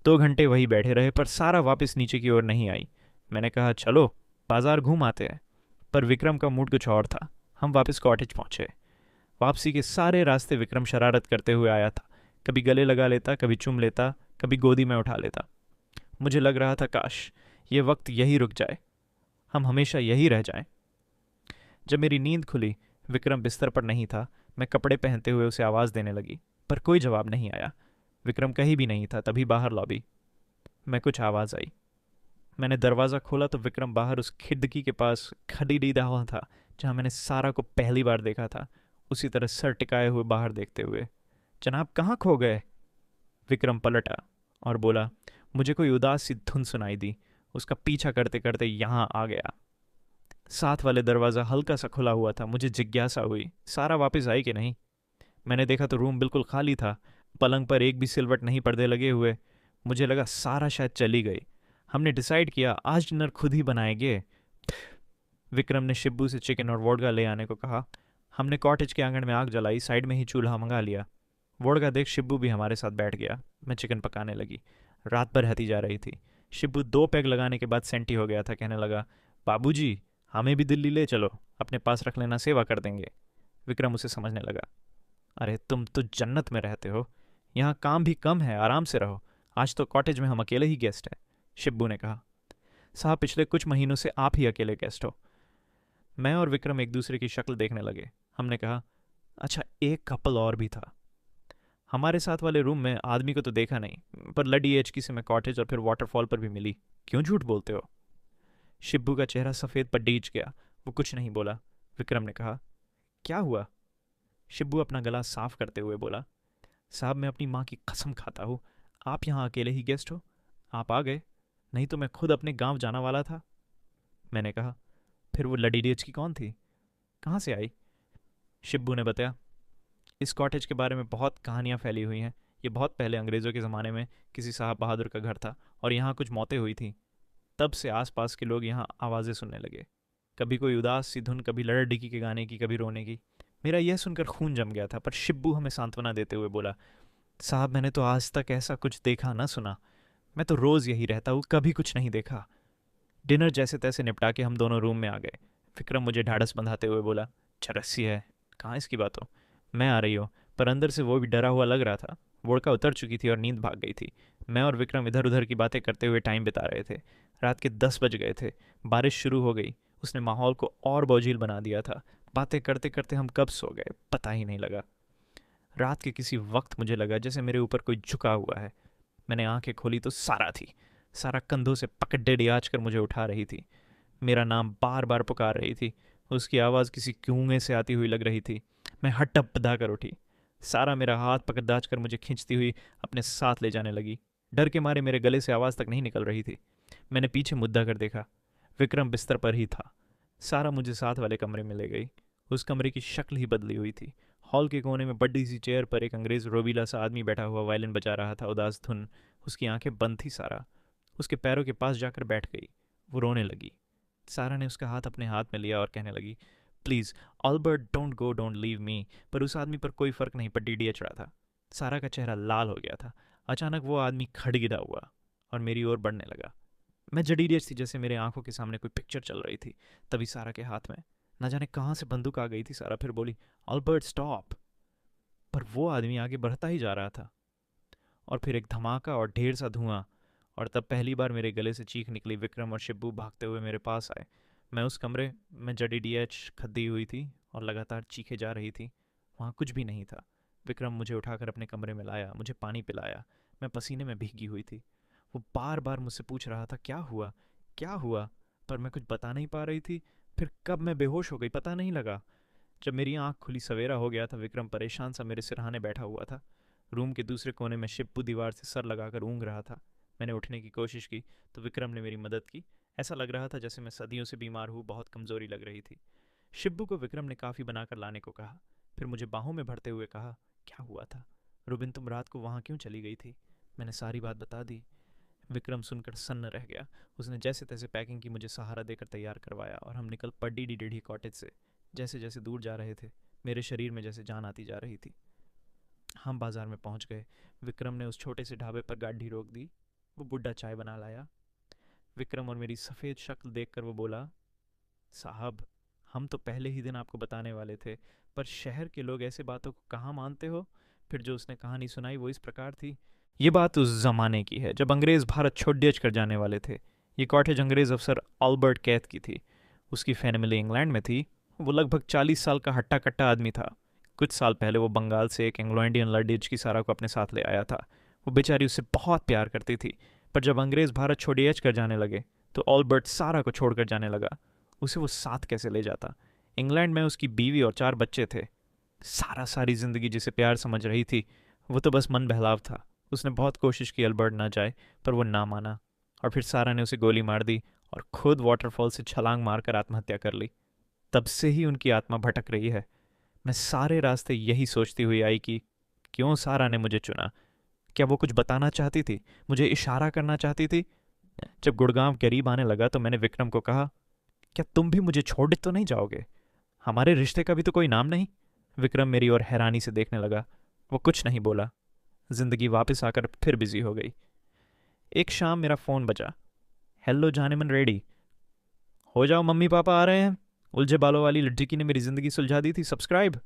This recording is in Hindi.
2 घंटे वही बैठे रहे पर सारा वापस नीचे की ओर नहीं आई। मैंने कहा चलो बाजार घूम आते हैं, पर विक्रम का मूड कुछ और था। हम वापस कॉटेज पहुंचे। वापसी के सारे रास्ते विक्रम शरारत करते हुए आया था। कभी गले लगा लेता, कभी चुम लेता, कभी गोदी में उठा लेता। मुझे लग रहा था काश ये वक्त यही रुक जाए, हम हमेशा यही रह जाएं। जब मेरी नींद खुली, विक्रम बिस्तर पर नहीं था। मैं कपड़े पहनते हुए उसे आवाज़ देने लगी, पर कोई जवाब नहीं आया। विक्रम कहीं भी नहीं था। तभी बाहर लॉबी में कुछ आवाज़ आई। मैंने दरवाज़ा खोला तो विक्रम बाहर उस खिड़की के पास खड़ी हुआ था जहाँ मैंने सारा को पहली बार देखा था, उसी तरह सर टिकाए हुए बाहर देखते हुए। जनाब कहाँ खो गए? विक्रम पलटा और बोला। मुझे कोई उदास सी धुन सुनाई दी। उसका पीछा करते करते यहाँ आ गया। साथ वाले दरवाज़ा हल्का सा खुला हुआ था। मुझे जिज्ञासा हुई, सारा वापस आई कि नहीं। मैंने देखा तो रूम बिल्कुल खाली था। पलंग पर एक भी सिलवट नहीं, पर्दे लगे हुए। मुझे लगा सारा शायद चली गई। हमने डिसाइड किया आज डिनर खुद ही बनाएंगे। विक्रम ने शिब्बू से चिकन और वोडका ले आने को कहा। हमने कॉटेज के आंगन में आग जलाई, साइड में ही चूल्हा मंगा लिया। वोडका देख शिब्बू भी हमारे साथ बैठ गया। मैं चिकन पकाने लगी। रात भर रहती जा रही थी। शिब्बू 2 पैग लगाने के बाद सेंटी हो गया था। कहने लगा, बाबूजी हमें भी दिल्ली ले चलो, अपने पास रख लेना, सेवा कर देंगे। विक्रम उसे समझने लगा। अरे तुम तो जन्नत में रहते हो, यहाँ काम भी कम है, आराम से रहो। आज तो कॉटेज में हम अकेले ही गेस्ट हैं। शिब्बू ने कहा, साहब पिछले कुछ महीनों से आप ही अकेले गेस्ट हो। मैं और विक्रम एक दूसरे की शक्ल देखने लगे। हमने कहा, अच्छा एक कपल और भी था। हमारे साथ वाले रूम में आदमी को तो देखा नहीं, पर लड़ी एचकी से मैं कॉटेज और फिर वाटरफॉल पर भी मिली। क्यों झूठ बोलते हो? शिब्बू का चेहरा सफ़ेद पड्डीज गया। वो कुछ नहीं बोला। विक्रम ने कहा, क्या हुआ? शिब्बू अपना गला साफ करते हुए बोला, साहब मैं अपनी माँ की कसम खाता हूँ, आप यहाँ अकेले ही गेस्ट हो। आप आ गए, नहीं तो मैं खुद अपने गांव जाना वाला था। मैंने कहा, फिर वो लड़ी डेच की कौन थी, कहाँ से आई? शिब्बू ने बताया, इस कॉटेज के बारे में बहुत कहानियाँ फैली हुई हैं। ये बहुत पहले अंग्रेज़ों के ज़माने में किसी साहब बहादुर का घर था और यहाँ कुछ मौतें हुई थी। तब से आसपास के लोग यहाँ आवाज़ें सुनने लगे। कभी कोई उदास सी धुन, कभी लड़ डिकी के गाने की, कभी रोने की। मेरा यह सुनकर खून जम गया था, पर शिब्बू हमें सांत्वना देते हुए बोला, साहब मैंने तो आज तक ऐसा कुछ देखा ना सुना। मैं तो रोज़ यही रहता हूँ, कभी कुछ नहीं देखा। डिनर जैसे तैसे निपटा के हम दोनों रूम में आ गए। विक्रम मुझे ढाढ़स बंधाते हुए बोला, चरस्सी है, कहाँ इसकी बात हो, मैं आ रही हो। पर अंदर से वो भी डरा हुआ लग रहा था। वोडका उतर चुकी थी और नींद भाग गई थी। मैं और विक्रम इधर उधर की बातें करते हुए टाइम बिता रहे थे। रात के 10 बज गए थे। बारिश शुरू हो गई। उसने माहौल को और बोझिल बना दिया था। बातें करते करते हम कब सो गए पता ही नहीं लगा। रात के किसी वक्त मुझे लगा जैसे मेरे ऊपर कोई झुका हुआ है। मैंने आंखें खोली तो सारा थी। सारा कंधों से पकड़ डियाच कर मुझे उठा रही थी। मेरा नाम बार बार पुकार रही थी। उसकी आवाज़ किसी कुएं से आती हुई लग रही थी। मैं हट्टपधा कर उठी। सारा मेरा हाथ पकड़ दाच कर मुझे खींचती हुई अपने साथ ले जाने लगी। डर के मारे मेरे गले से आवाज़ तक नहीं निकल रही थी। मैंने पीछे मुद्दा कर देखा। विक्रम बिस्तर पर ही था। सारा मुझे साथ वाले कमरे में ले गई। उस कमरे की शक्ल ही बदली हुई थी। हॉल के कोने में बड़ी सी चेयर पर एक अंग्रेज रोबीला सा आदमी बैठा हुआ वायलिन बजा रहा था, उदास धुन। उसकी आंखें बंद थी। सारा उसके पैरों के पास जाकर बैठ गई। वो रोने लगी। सारा ने उसका हाथ अपने हाथ में लिया और कहने लगी, please Albert don't go, don't leave me. पर उस आदमी पर कोई फ़र्क नहीं पड़, डीडीएच रहा था। सारा का चेहरा लाल हो गया था। अचानक वो आदमी खड़गिदा हुआ और मेरी ओर बढ़ने लगा। मैं जडीडियत थी, जैसे मेरे आंखों के सामने कोई पिक्चर चल रही थी। तभी सारा के हाथ में न जाने कहाँ से बंदूक आ गई थी। सारा फिर बोली, ऑल्बर्ट स्टॉप। पर वो आदमी आगे बढ़ता ही जा रहा था। और फिर एक धमाका और ढेर सा धुआं। और तब पहली बार मेरे गले से चीख निकली। विक्रम और शिब्बू भागते हुए मेरे पास आए। मैं उस कमरे में जडी डी एच खद्दी हुई थी और लगातार चीखे जा रही थी। वहाँ कुछ भी नहीं था। विक्रम मुझे उठाकर अपने कमरे में लाया, मुझे पानी पिलाया। मैं पसीने में भीगी हुई थी। वो बार बार मुझसे पूछ रहा था, क्या हुआ, क्या हुआ, पर मैं कुछ बता नहीं पा रही थी। फिर कब मैं बेहोश हो गई पता नहीं लगा। जब मेरी आंख खुली, सवेरा हो गया था। विक्रम परेशान सा मेरे सिरहाने बैठा हुआ था। रूम के दूसरे कोने में शिप्पू दीवार से सर लगाकर ऊँग रहा था। मैंने उठने की कोशिश की तो विक्रम ने मेरी मदद की। ऐसा लग रहा था जैसे मैं सदियों से बीमार हूँ, बहुत कमज़ोरी लग रही थी। शिब्बू को विक्रम ने काफ़ी बनाकर लाने को कहा। फिर मुझे बाहों में भरते हुए कहा, क्या हुआ था रुबिन, तुम रात को वहाँ क्यों चली गई थी? मैंने सारी बात बता दी। विक्रम सुनकर सन्न रह गया। उसने जैसे तैसे पैकिंग की, मुझे सहारा देकर तैयार करवाया और हम निकल पड़ी डी डेढ़ी कॉटेज से। जैसे जैसे दूर जा रहे थे, मेरे शरीर में जैसे जान आती जा रही थी। हम बाजार में पहुंच गए। विक्रम ने उस छोटे से ढाबे पर गाड़ी रोक दी। वो बुढ़ा चाय बना लाया। विक्रम और मेरी सफ़ेद शक्ल देखकर वो बोला, साहब, हम तो पहले ही दिन आपको बताने वाले थे, पर शहर के लोग ऐसे बातों को कहाँ मानते हो। फिर जो उसने कहानी सुनाई वो इस प्रकार थी। ये बात उस जमाने की है जब अंग्रेज़ भारत छोड़ देश कर जाने वाले थे। ये कॉटेज अंग्रेज़ अफसर अल्बर्ट कैथ की थी। उसकी फैमिली इंग्लैंड में थी। वो लगभग 40 साल का हट्टा कट्टा आदमी था। कुछ साल पहले वो बंगाल से एक एंग्लो इंडियन लड़ीज की सारा को अपने साथ ले आया था। वो बेचारी उससे बहुत प्यार करती थी। पर जब अंग्रेज़ भारत छोड़ कर जाने लगे तो ऑल्बर्ट सारा को छोड़कर जाने लगा। उसे वो साथ कैसे ले जाता। इंग्लैंड में उसकी बीवी और 4 बच्चे थे। सारा सारी जिंदगी जिसे प्यार समझ रही थी वो तो बस मन बहलाव था। उसने बहुत कोशिश की अल्बर्ट ना जाए, पर वो ना माना। और फिर सारा ने उसे गोली मार दी और खुद वाटरफॉल से छलांग मारकर आत्महत्या कर ली। तब से ही उनकी आत्मा भटक रही है। मैं सारे रास्ते यही सोचती हुई आई कि क्यों सारा ने मुझे चुना। क्या वो कुछ बताना चाहती थी, मुझे इशारा करना चाहती थी। जब गुड़गांव करीब आने लगा तो मैंने विक्रम को कहा, क्या तुम भी मुझे छोड़ तो नहीं जाओगे? हमारे रिश्ते का भी तो कोई नाम नहीं। विक्रम मेरी ओर हैरानी से देखने लगा। वो कुछ नहीं बोला। जिंदगी वापस आकर फिर बिजी हो गई। एक शाम मेरा फ़ोन बजा। हेलो जानेमन रेडी, हो जाओ, मम्मी पापा आ रहे हैं। उलझे बालों वाली लड्डकी ने मेरी ज़िंदगी सुलझा दी थी। सब्सक्राइब।